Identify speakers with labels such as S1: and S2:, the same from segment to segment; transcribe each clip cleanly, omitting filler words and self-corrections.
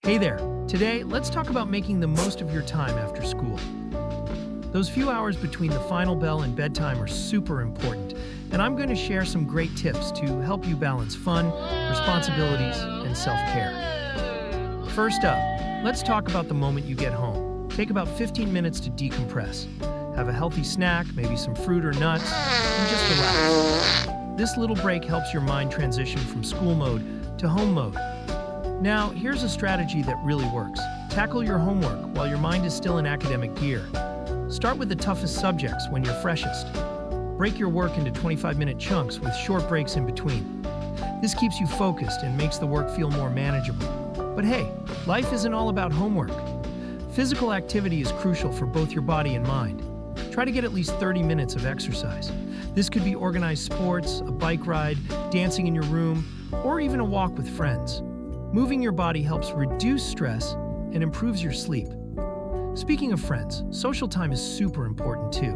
S1: Hey there. Today, let's talk about making the most of your time after school. Those few hours between the final bell and bedtime are super important, and I'm going to share some great tips to help you balance fun, responsibilities, and self-care. First up, let's talk about the moment you get home. Take about 15 minutes to decompress. Have a healthy snack, maybe some fruit or nuts, and just relax. This little break helps your mind transition from school mode to home mode. Now, here's a strategy that really works. Tackle your homework while your mind is still in academic gear. Start with the toughest subjects when you're freshest. Break your work into 25-minute chunks with short breaks in between. This keeps you focused and makes the work feel more manageable. But hey, life isn't all about homework. Physical activity is crucial for both your body and mind. Try to get at least 30 minutes of exercise. This could be organized sports, a bike ride, dancing in your room, or even a walk with friends. Moving your body helps reduce stress and improves your sleep. Speaking of friends, social time is super important too.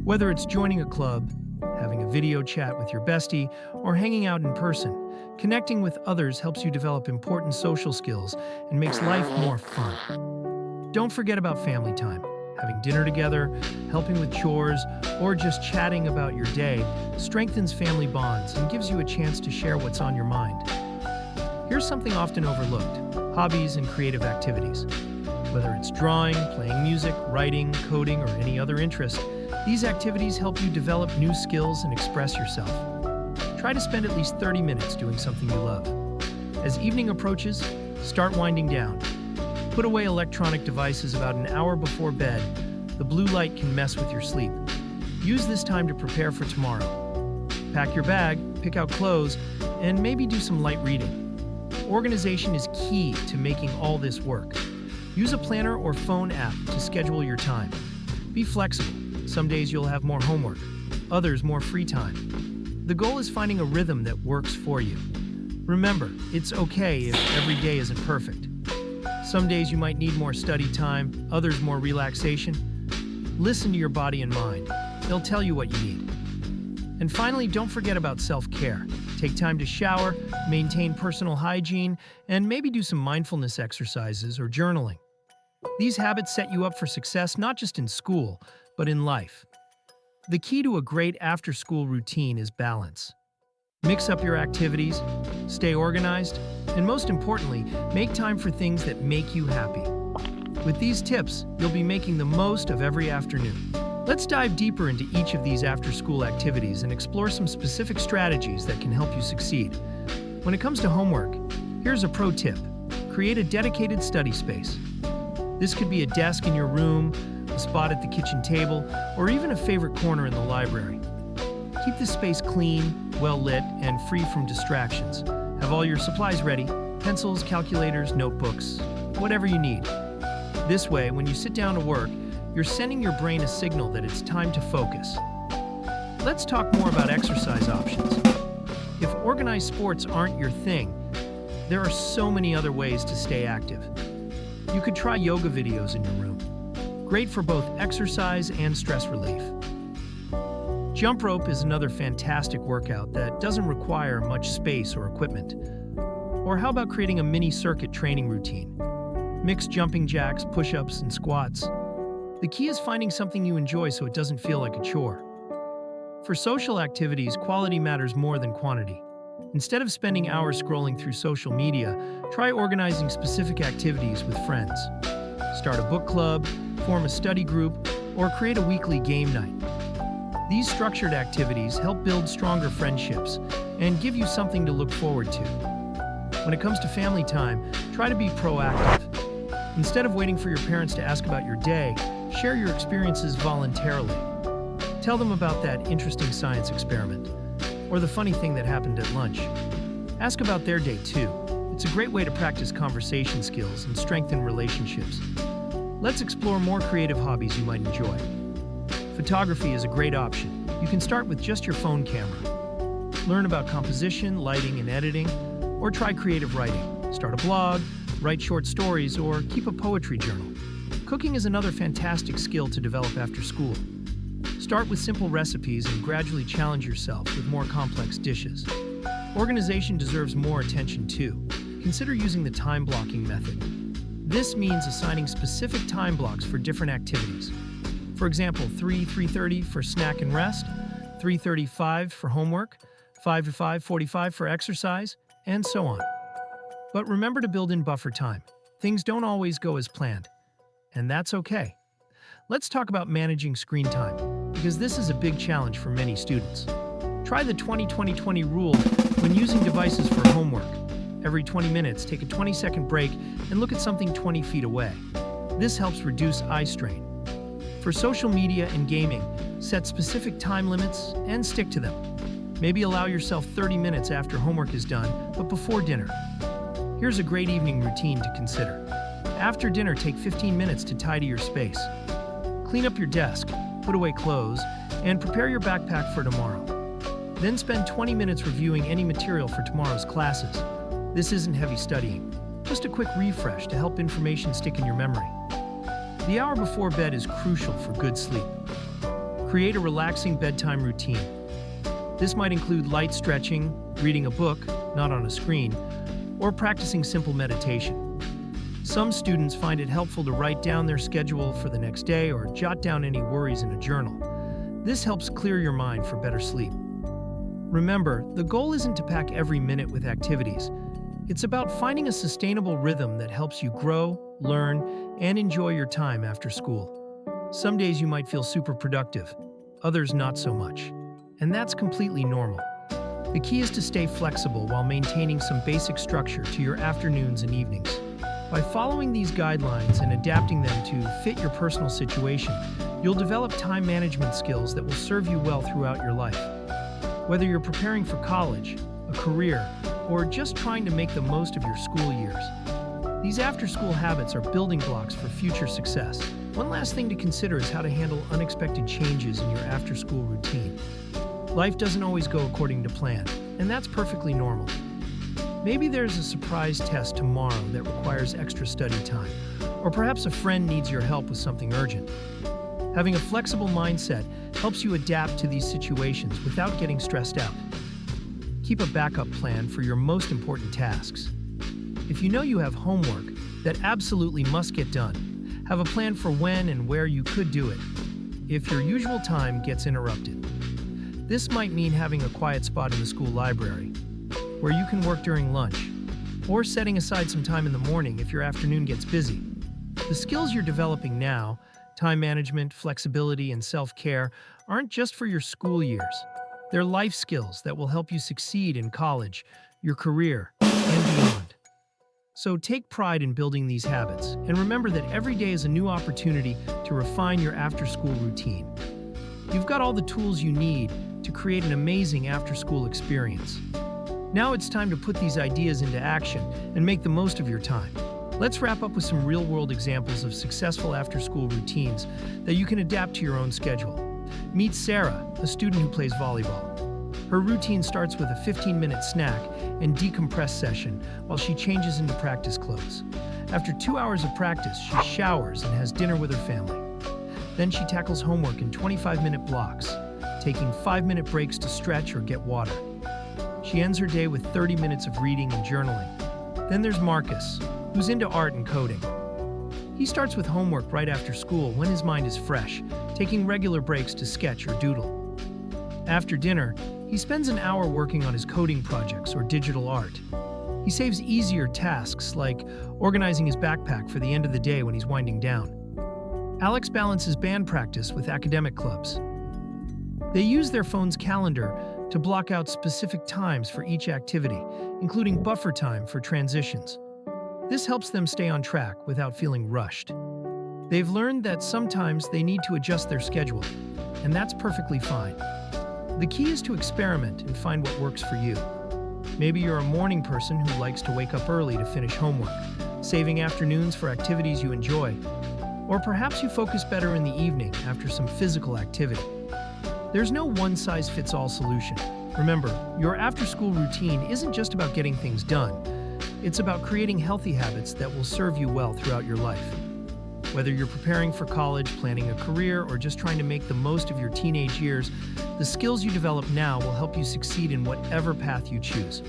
S1: Whether it's joining a club, having a video chat with your bestie, or hanging out in person, connecting with others helps you develop important social skills and makes life more fun. Don't forget about family time. Having dinner together, helping with chores, or just chatting about your day strengthens family bonds and gives you a chance to share what's on your mind. Here's something often overlooked: hobbies and creative activities. Whether it's drawing, playing music, writing, coding, or any other interest, these activities help you develop new skills and express yourself. Try to spend at least 30 minutes doing something you love. As evening approaches, start winding down. Put away electronic devices about an hour before bed. The blue light can mess with your sleep. Use this time to prepare for tomorrow. Pack your bag, pick out clothes, and maybe do some light reading. Organization is key to making all this work. Use a planner or phone app to schedule your time. Be flexible. Some days you'll have more homework, others more free time. The goal is finding a rhythm that works for you. Remember, it's okay if every day isn't perfect. Some days you might need more study time, others more relaxation. Listen to your body and mind. They'll tell you what you need. And finally, don't forget about self-care. Take time to shower, maintain personal hygiene, and maybe do some mindfulness exercises or journaling. These habits set you up for success not just in school, but in life. The key to a great after-school routine is balance. Mix up your activities, stay organized, and most importantly, make time for things that make you happy. With these tips, you'll be making the most of every afternoon. Let's dive deeper into each of these after-school activities and explore some specific strategies that can help you succeed. When it comes to homework, here's a pro tip. Create a dedicated study space. This could be a desk in your room, a spot at the kitchen table, or even a favorite corner in the library. Keep the space clean, well-lit, and free from distractions. Have all your supplies ready: pencils, calculators, notebooks, whatever you need. This way, when you sit down to work, you're sending your brain a signal that it's time to focus. Let's talk more about exercise options. If organized sports aren't your thing, there are so many other ways to stay active. You could try yoga videos in your room. Great for both exercise and stress relief. Jump rope is another fantastic workout that doesn't require much space or equipment. Or how about creating a mini circuit training routine? Mix jumping jacks, push-ups, and squats. The key is finding something you enjoy so it doesn't feel like a chore. For social activities, quality matters more than quantity. Instead of spending hours scrolling through social media, try organizing specific activities with friends. Start a book club, form a study group, or create a weekly game night. These structured activities help build stronger friendships and give you something to look forward to. When it comes to family time, try to be proactive. Instead of waiting for your parents to ask about your day, share your experiences voluntarily. Tell them about that interesting science experiment, or the funny thing that happened at lunch. Ask about their day too. It's a great way to practice conversation skills and strengthen relationships. Let's explore more creative hobbies you might enjoy. Photography is a great option. You can start with just your phone camera. Learn about composition, lighting, and editing, or try creative writing. Start a blog, write short stories, or keep a poetry journal. Cooking is another fantastic skill to develop after school. Start with simple recipes and gradually challenge yourself with more complex dishes. Organization deserves more attention too. Consider using the time blocking method. This means assigning specific time blocks for different activities. For example, 3:30 for snack and rest, 3:35 for homework, 5 to 5:45 for exercise, and so on. But remember to build in buffer time. Things don't always go as planned, and that's okay. Let's talk about managing screen time, because this is a big challenge for many students. Try the 20-20-20 rule when using devices for homework. Every 20 minutes, take a 20-second break and look at something 20 feet away. This helps reduce eye strain. For social media and gaming, set specific time limits and stick to them. Maybe allow yourself 30 minutes after homework is done, but before dinner. Here's a great evening routine to consider. After dinner, take 15 minutes to tidy your space. Clean up your desk, put away clothes, and prepare your backpack for tomorrow. Then spend 20 minutes reviewing any material for tomorrow's classes. This isn't heavy studying, just a quick refresh to help information stick in your memory. The hour before bed is crucial for good sleep. Create a relaxing bedtime routine. This might include light stretching, reading a book, not on a screen, or practicing simple meditation. Some students find it helpful to write down their schedule for the next day or jot down any worries in a journal. This helps clear your mind for better sleep. Remember, the goal isn't to pack every minute with activities. It's about finding a sustainable rhythm that helps you grow, learn, and enjoy your time after school. Some days you might feel super productive, others not so much. And that's completely normal. The key is to stay flexible while maintaining some basic structure to your afternoons and evenings. By following these guidelines and adapting them to fit your personal situation, you'll develop time management skills that will serve you well throughout your life. Whether you're preparing for college, a career, or just trying to make the most of your school years, these after-school habits are building blocks for future success. One last thing to consider is how to handle unexpected changes in your after-school routine. Life doesn't always go according to plan, and that's perfectly normal. Maybe there's a surprise test tomorrow that requires extra study time, or perhaps a friend needs your help with something urgent. Having a flexible mindset helps you adapt to these situations without getting stressed out. Keep a backup plan for your most important tasks. If you know you have homework that absolutely must get done, have a plan for when and where you could do it if your usual time gets interrupted. This might mean having a quiet spot in the school library where you can work during lunch, or setting aside some time in the morning if your afternoon gets busy. The skills you're developing now, time management, flexibility, and self-care, aren't just for your school years. They're life skills that will help you succeed in college, your career, and beyond. So take pride in building these habits, and remember that every day is a new opportunity to refine your after-school routine. You've got all the tools you need to create an amazing after-school experience. Now it's time to put these ideas into action and make the most of your time. Let's wrap up with some real-world examples of successful after-school routines that you can adapt to your own schedule. Meet Sarah, a student who plays volleyball. Her routine starts with a 15-minute snack and decompress session while she changes into practice clothes. After 2 hours of practice, she showers and has dinner with her family. Then she tackles homework in 25-minute blocks, taking 5-minute breaks to stretch or get water. She ends her day with 30 minutes of reading and journaling. Then there's Marcus, who's into art and coding. He starts with homework right after school when his mind is fresh, taking regular breaks to sketch or doodle. After dinner, he spends an hour working on his coding projects or digital art. He saves easier tasks like organizing his backpack for the end of the day when he's winding down. Alex balances band practice with academic clubs. They use their phone's calendar to block out specific times for each activity, including buffer time for transitions. This helps them stay on track without feeling rushed. They've learned that sometimes they need to adjust their schedule, and that's perfectly fine. The key is to experiment and find what works for you. Maybe you're a morning person who likes to wake up early to finish homework, saving afternoons for activities you enjoy. Or perhaps you focus better in the evening after some physical activity. There's no one-size-fits-all solution. Remember, your after-school routine isn't just about getting things done. It's about creating healthy habits that will serve you well throughout your life. Whether you're preparing for college, planning a career, or just trying to make the most of your teenage years, the skills you develop now will help you succeed in whatever path you choose.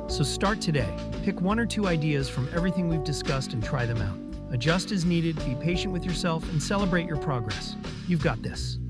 S1: So start today. Pick 1 or 2 ideas from everything we've discussed and try them out. Adjust as needed, be patient with yourself, and celebrate your progress. You've got this.